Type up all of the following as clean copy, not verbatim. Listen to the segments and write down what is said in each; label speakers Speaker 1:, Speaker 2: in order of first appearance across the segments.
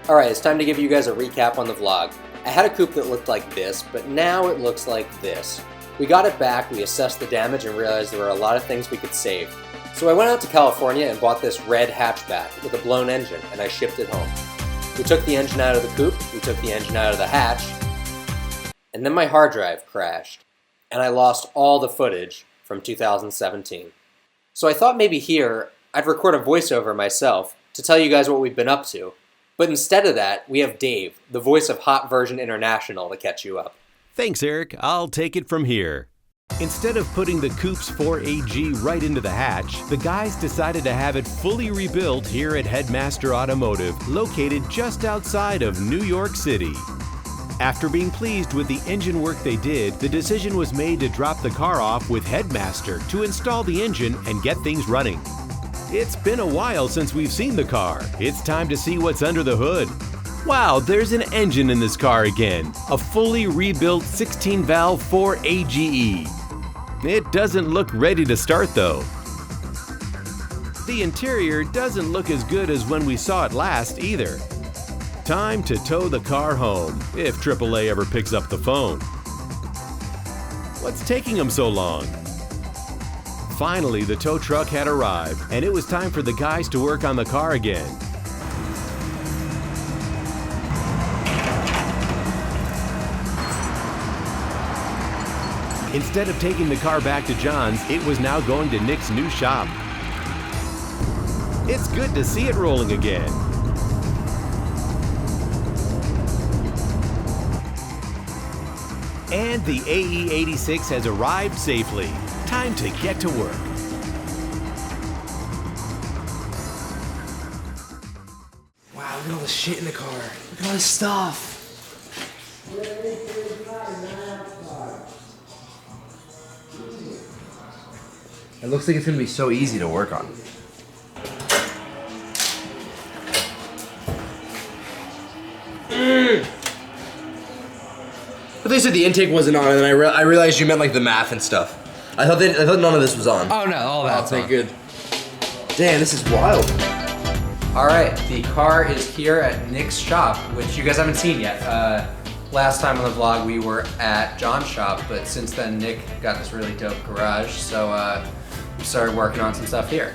Speaker 1: Alright, it's time to give you guys a recap on the vlog. I had a coupe that looked like this, but now it looks like this. We got it back, we assessed the damage and realized there were a lot of things we could save. So I went out to California and bought this red hatchback with a blown engine, and I shipped it home. We took the engine out of the coupe, we took the engine out of the hatch, and then my hard drive crashed, and I lost all the footage from 2017. So I thought maybe here, I'd record a voiceover myself to tell you guys what we've been up to. But instead of that, we have Dave, the voice of Hot Version International, to catch you up.
Speaker 2: Thanks, Eric. I'll take it from here. Instead of putting the coupe's 4AG right into the hatch, the guys decided to have it fully rebuilt here at Headmaster Automotive, located just outside of New York City. After being pleased with the engine work they did, the decision was made to drop the car off with Headmaster to install the engine and get things running. It's been a while since we've seen the car. It's time to see what's under the hood. Wow, there's an engine in this car again. A fully rebuilt 16-valve 4AGE. It doesn't look ready to start though. The interior doesn't look as good as when we saw it last either. Time to tow the car home, if AAA ever picks up the phone. What's taking them so long? Finally, the tow truck had arrived, and it was time for the guys to work on the car again. Instead of taking the car back to John's, it was now going to Nick's new shop. It's good to see it rolling again. And the AE86 has arrived safely. Time to get to work.
Speaker 3: Wow, look at all the shit in the car. Look at all this stuff. It looks like it's gonna be so easy to work on. But they said the intake wasn't on, and then I realized you meant like the math and stuff. I thought none of this was on.
Speaker 4: Oh no, all that's
Speaker 3: thank
Speaker 4: on.
Speaker 3: good. Damn, this is wild.
Speaker 4: Alright, the car is here at Nick's shop, which you guys haven't seen yet. Last time on the vlog we were at John's shop, but since then Nick got this really dope garage, so we started working on some stuff here.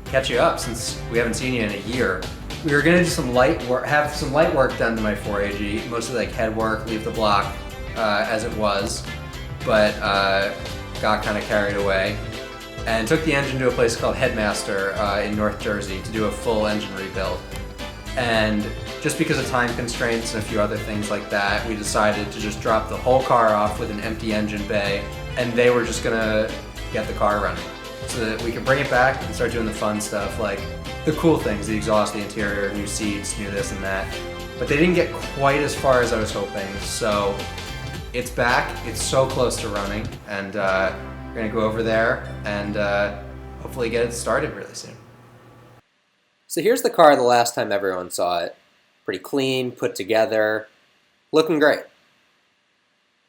Speaker 4: Catch you up since we haven't seen you in a year. We were gonna do some light work, have some light work done to my 4AG, mostly like head work, leave the block as it was, but got kind of carried away and took the engine to a place called Headmaster in North Jersey to do a full engine rebuild. And just because of time constraints and a few other things like that, we decided to just drop the whole car off with an empty engine bay, and they were just gonna get the car running so that we could bring it back and start doing the fun stuff like the cool things, the exhaust, the interior, new seats, new this and that. But they didn't get quite as far as I was hoping, so it's back, it's so close to running, and we're gonna go over there and hopefully get it started really soon.
Speaker 1: So here's the car the last time everyone saw it. Pretty clean, put together, looking great.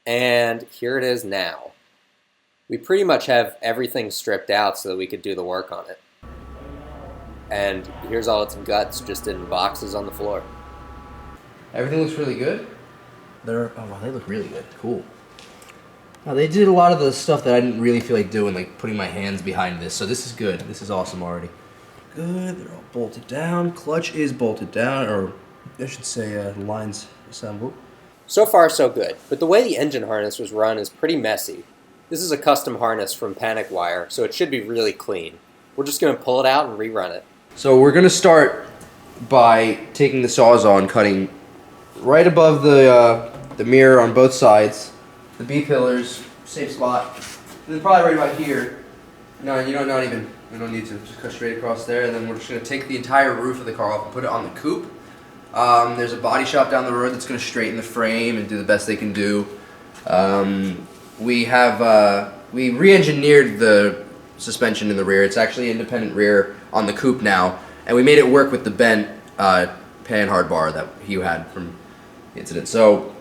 Speaker 1: And here it is now. We pretty much have everything stripped out so that we could do the work on it. And here's all its guts just in boxes on the floor.
Speaker 3: Everything looks really good. Oh wow, they look really good. Cool. Now, they did a lot of the stuff that I didn't really feel like doing, like putting my hands behind this. So this is good. This is awesome already. Good. They're all bolted down. Clutch is bolted down, or I should say, lines assembled.
Speaker 1: So far, so good. But the way the engine harness was run is pretty messy. This is a custom harness from Panic Wire, so it should be really clean. We're just going to pull it out and rerun it.
Speaker 3: So we're going to start by taking the Sawzall and cutting right above the mirror on both sides. The B-pillars, safe spot. And then probably right about here. No, you don't need to. Just cut straight across there, and then we're just going to take the entire roof of the car off and put it on the coupe. There's a body shop down the road that's going to straighten the frame and do the best they can do. We re-engineered the suspension in the rear. It's actually independent rear on the coupe now, and we made it work with the bent panhard bar that he had from the incident. So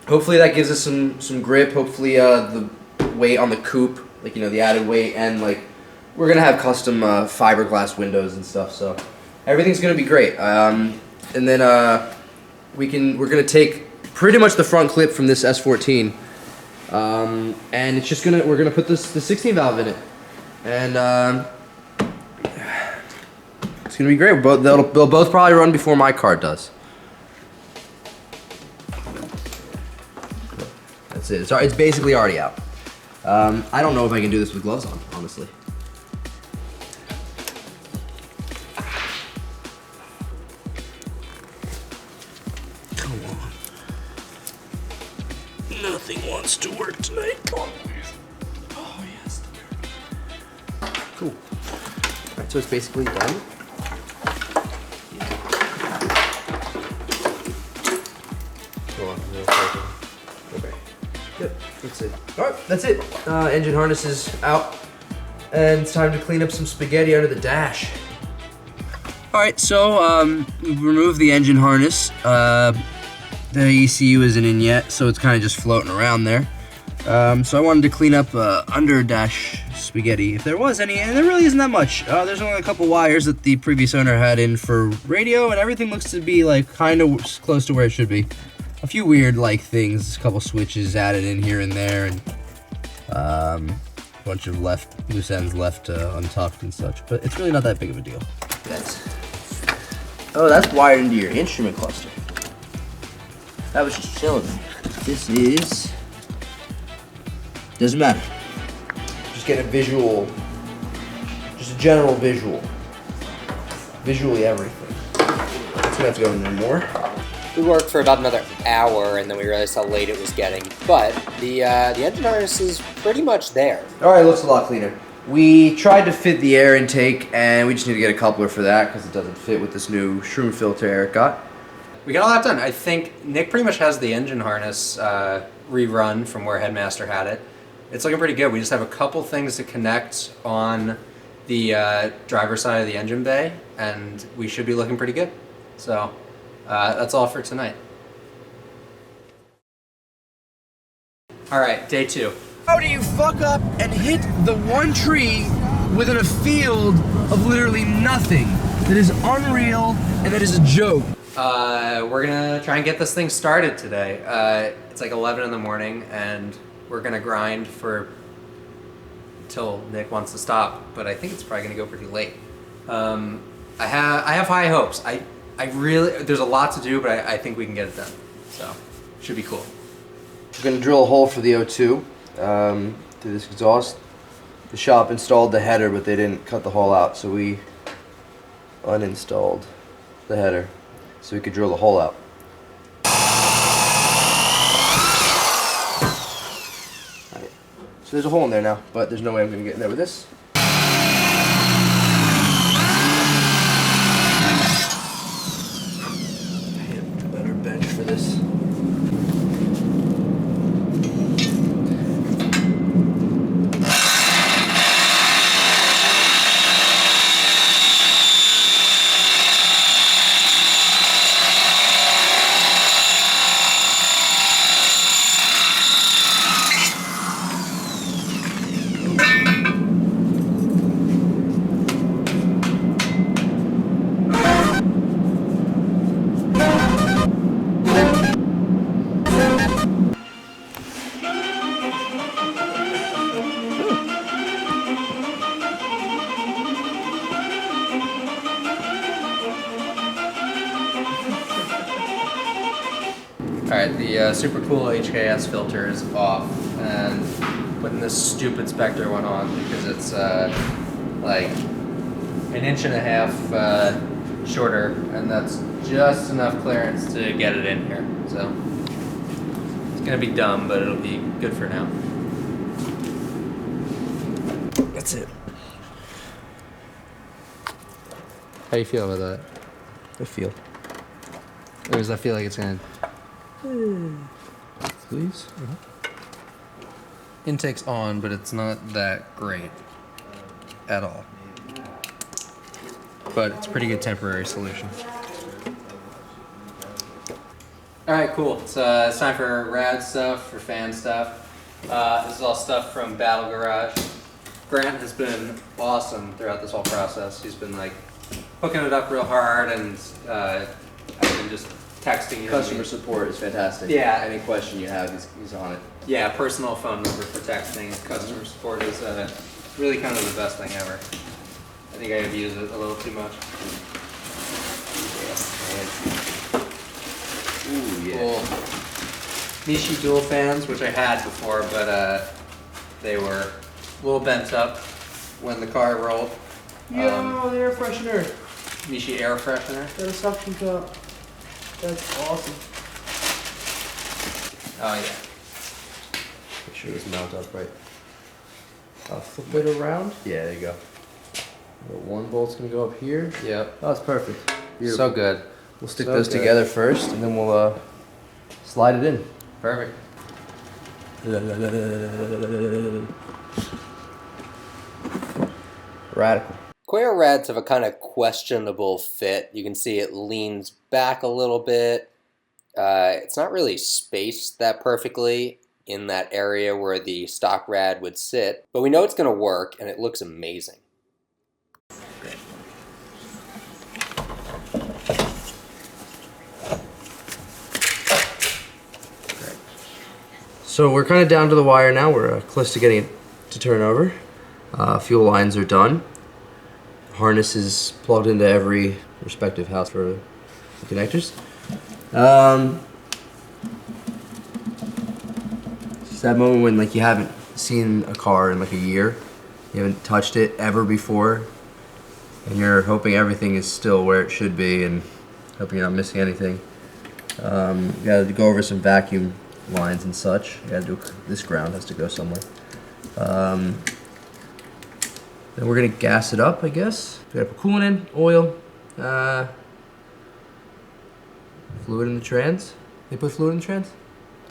Speaker 3: hopefully that gives us some grip. Hopefully the weight on the coupe, like, you know, the added weight, and like we're gonna have custom fiberglass windows and stuff. So everything's gonna be great. And then we're gonna take pretty much the front clip from this S14, and it's just we're gonna put the 16 valve in it, and it's gonna be great. They'll both probably run before my car does. That's it. It's basically already out. I don't know if I can do this with gloves on, honestly. Come on. Nothing wants to work tonight. Come on. Oh, yes. Cool. Alright, so it's basically done. Okay. Yep, that's it. Alright, that's it. Engine harness is out. And it's time to clean up some spaghetti under the dash. Alright, so we removed the engine harness. The ECU isn't in yet, so it's kind of just floating around there. So I wanted to clean up under dash spaghetti, if there was any, and there really isn't that much. There's only a couple wires that the previous owner had in for radio, and everything looks to be like kind of close to where it should be. A few weird like things, a couple switches added in here and there, and a bunch of loose ends left untucked and such. But it's really not that big of a deal. That's wired into your instrument cluster. That was just chilling. This doesn't matter. Just get a visual, just a general visual. Visually everything. It's gonna have to go in there more.
Speaker 1: We worked for about another hour, and then we realized how late it was getting. But the engine harness is pretty much there.
Speaker 3: All right, looks a lot cleaner. We tried to fit the air intake, and we just need to get a coupler for that because it doesn't fit with this new shroom filter Eric got.
Speaker 4: We got all that done. I think Nick pretty much has the engine harness rerun from where Headmaster had it. It's looking pretty good. We just have a couple things to connect on the driver's side of the engine bay, and we should be looking pretty good. So that's all for tonight. All right, day 2.
Speaker 3: How do you fuck up and hit the one tree within a field of literally nothing? That is unreal, and that is a joke.
Speaker 4: We're gonna try and get this thing started today. It's like 11 in the morning, and we're gonna grind till Nick wants to stop, but I think it's probably gonna go pretty late. I have high hopes. I really, there's a lot to do, but I think we can get it done. So, should be cool.
Speaker 3: We're gonna drill a hole for the O2 through this exhaust. The shop installed the header, but they didn't cut the hole out, so we uninstalled the header so we could drill the hole out. Alright, so there's a hole in there now, but there's no way I'm gonna get in there with this. A better bench for this.
Speaker 4: Alright, the super cool HKS filter is off, and putting this stupid Spectre one on because it's like an inch and a half shorter, and that's just enough clearance to get it in here. So it's gonna be dumb, but it'll be good for now.
Speaker 3: That's it.
Speaker 4: How do you feel about that?
Speaker 3: I feel.
Speaker 4: Or does that feel like it's gonna...
Speaker 3: Please?
Speaker 4: Intake's on, but it's not that great at all. But it's a pretty good temporary solution. Alright, cool. It's time for rad stuff, for fan stuff. This is all stuff from Battle Garage. Grant has been awesome throughout this whole process. He's been like hooking it up real hard, and I've been just texting you.
Speaker 3: Customer support is fantastic.
Speaker 4: Yeah.
Speaker 3: Any question you have, he's on it.
Speaker 4: Yeah, personal phone number for texting. Customer support is really kind of the best thing ever. I think I have used it a little too much.
Speaker 3: Ooh, yeah.
Speaker 4: Cool. Nishi dual fans, which I had before, but they were a little bent up when the car rolled.
Speaker 3: Yo, the air freshener.
Speaker 4: Nishi air freshener.
Speaker 3: Got a suction cup. That's awesome.
Speaker 4: Oh yeah.
Speaker 3: Make sure this mounts up right. I'll flip it around. Yeah, there you go. One bolt's gonna go up here.
Speaker 4: Yep.
Speaker 3: Oh, it's perfect. Beautiful.
Speaker 4: So good.
Speaker 3: We'll stick
Speaker 4: So
Speaker 3: those
Speaker 4: good.
Speaker 3: together first, and then we'll slide it in.
Speaker 4: Perfect.
Speaker 3: Radical.
Speaker 1: Quail rads have a kind of questionable fit. You can see it leans back a little bit. It's not really spaced that perfectly in that area where the stock rad would sit, but we know it's going to work, and it looks amazing.
Speaker 3: So we're kind of down to the wire now. We're close to getting it to turn over. Fuel lines are done. Harness is plugged into every respective house for the connectors. It's that moment when like you haven't seen a car in like a year, you haven't touched it ever before, and you're hoping everything is still where it should be and hoping you're not missing anything. You gotta go over some vacuum lines and such. You gotta do this ground has to go somewhere. Then we're gonna gas it up, I guess. We gotta put coolant in, oil, fluid in the trans. They put fluid in the trans?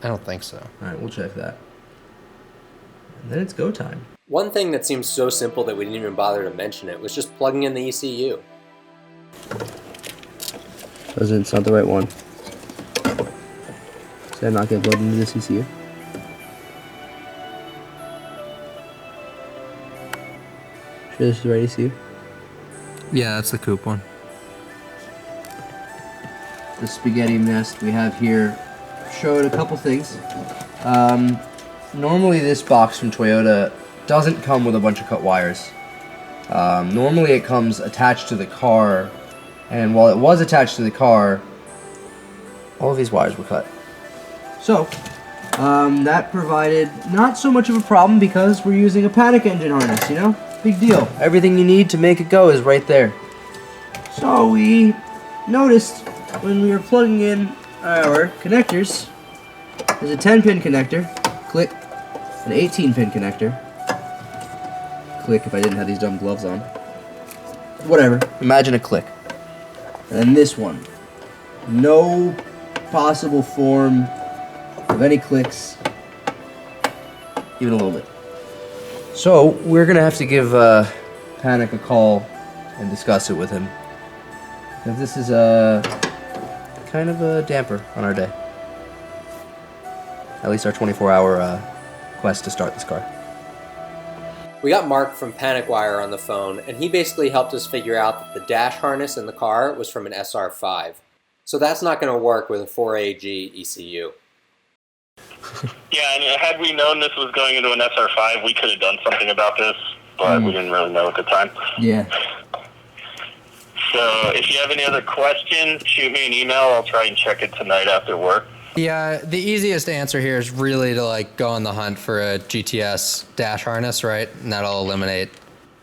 Speaker 4: I don't think so.
Speaker 3: All right, we'll check that. And then it's go time.
Speaker 1: One thing that seems so simple that we didn't even bother to mention it was just plugging in the ECU.
Speaker 3: It's not the right one. Did I not get plugged into this ECU? Sure this is the right ECU?
Speaker 4: Yeah, that's the coupe one.
Speaker 3: The spaghetti nest we have here showed a couple things. Normally this box from Toyota doesn't come with a bunch of cut wires. Normally it comes attached to the car, and while it was attached to the car, all of these wires were cut. So, that provided not so much of a problem because we're using a panic engine harness, you know? Big deal. Everything you need to make it go is right there. So we noticed when we were plugging in our connectors, there's a 10-pin connector, click, an 18-pin connector, click if I didn't have these dumb gloves on. Whatever, imagine a click. And then this one. No possible form of any clicks, even a little bit. So we're gonna have to give Panic a call and discuss it with him. Because this is a kind of a damper on our day. At least our 24-hour quest to start this car.
Speaker 1: We got Mark from Panic Wire on the phone, and he basically helped us figure out that the dash harness in the car was from an SR5. So that's not going to work with a 4AG ECU.
Speaker 5: Yeah, and had we known this was going into an SR5, we could have done something about this, but we didn't really know at the time.
Speaker 3: Yeah.
Speaker 5: So if you have any other questions, shoot me an email. I'll try and check it tonight after work.
Speaker 4: Yeah, the easiest answer here is really to like go on the hunt for a GTS dash harness, right? And that'll eliminate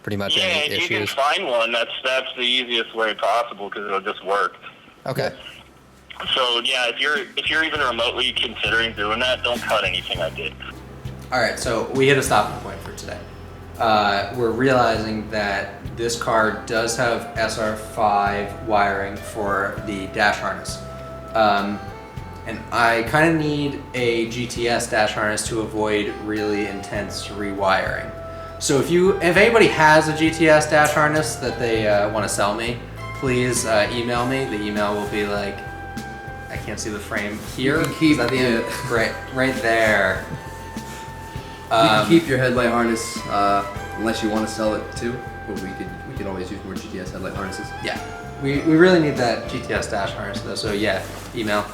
Speaker 4: pretty much
Speaker 5: Yeah,
Speaker 4: any
Speaker 5: if you can
Speaker 4: issues.
Speaker 5: find one, that's the easiest way possible because it'll just work.
Speaker 4: Okay.
Speaker 5: So yeah, if you're even remotely considering doing that, don't cut anything I did.
Speaker 4: All right, so we hit a stopping point for today. We're realizing that this car does have SR5 wiring for the dash harness. And I kind of need a GTS dash harness to avoid really intense rewiring. So if anybody has a GTS dash harness that they want to sell me, please email me. The email will be like, I can't see the frame here.
Speaker 3: You can keep
Speaker 4: Is that the end? Right there.
Speaker 3: You can keep your headlight harness unless you want to sell it too. But we could always use more GTS headlight harnesses.
Speaker 4: Yeah, we really need that GTS dash harness though. So yeah, email.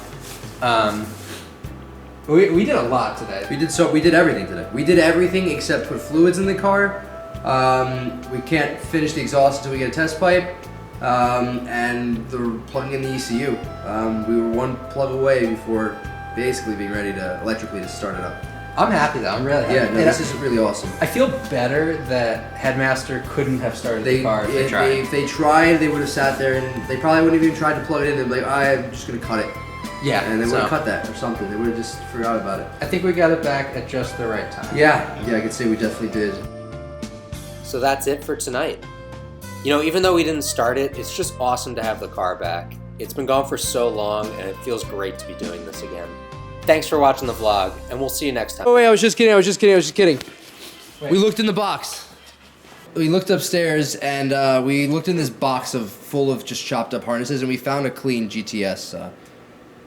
Speaker 4: We did a lot today.
Speaker 3: We did everything today. We did everything except put fluids in the car. We can't finish the exhaust until we get a test pipe. And the plugging in the ECU. We were one plug away before basically being ready to electrically to start it up.
Speaker 4: I'm happy though. I'm really happy.
Speaker 3: Yeah, no, this is really awesome.
Speaker 4: I feel better that Headmaster couldn't have started the car if they tried.
Speaker 3: If they tried, they would have sat there and they probably wouldn't have even tried to plug it in. They'd be like, I'm just gonna cut it.
Speaker 4: Yeah.
Speaker 3: And they would have cut that or something. They would have just forgot about it.
Speaker 4: I think we got it back at just the right time.
Speaker 3: Yeah, I could say we definitely did.
Speaker 1: So that's it for tonight. You know, even though we didn't start it, it's just awesome to have the car back. It's been gone for so long, and it feels great to be doing this again. Thanks for watching the vlog, and we'll see you next time.
Speaker 3: Oh wait, I was just kidding. Wait. We looked in the box. We looked upstairs, and we looked in this box full of just chopped up harnesses, and we found a clean GTS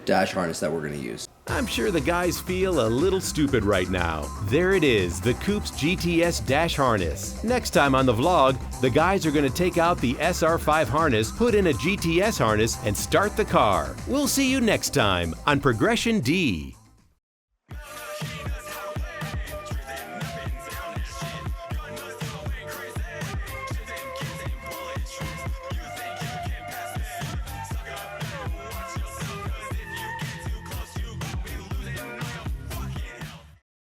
Speaker 3: dash harness that we're gonna use.
Speaker 2: I'm sure the guys feel a little stupid right now. There it is, the Coupe's GTS dash harness. Next time on the vlog, the guys are going to take out the SR5 harness, put in a GTS harness, and start the car. We'll see you next time on Progression D.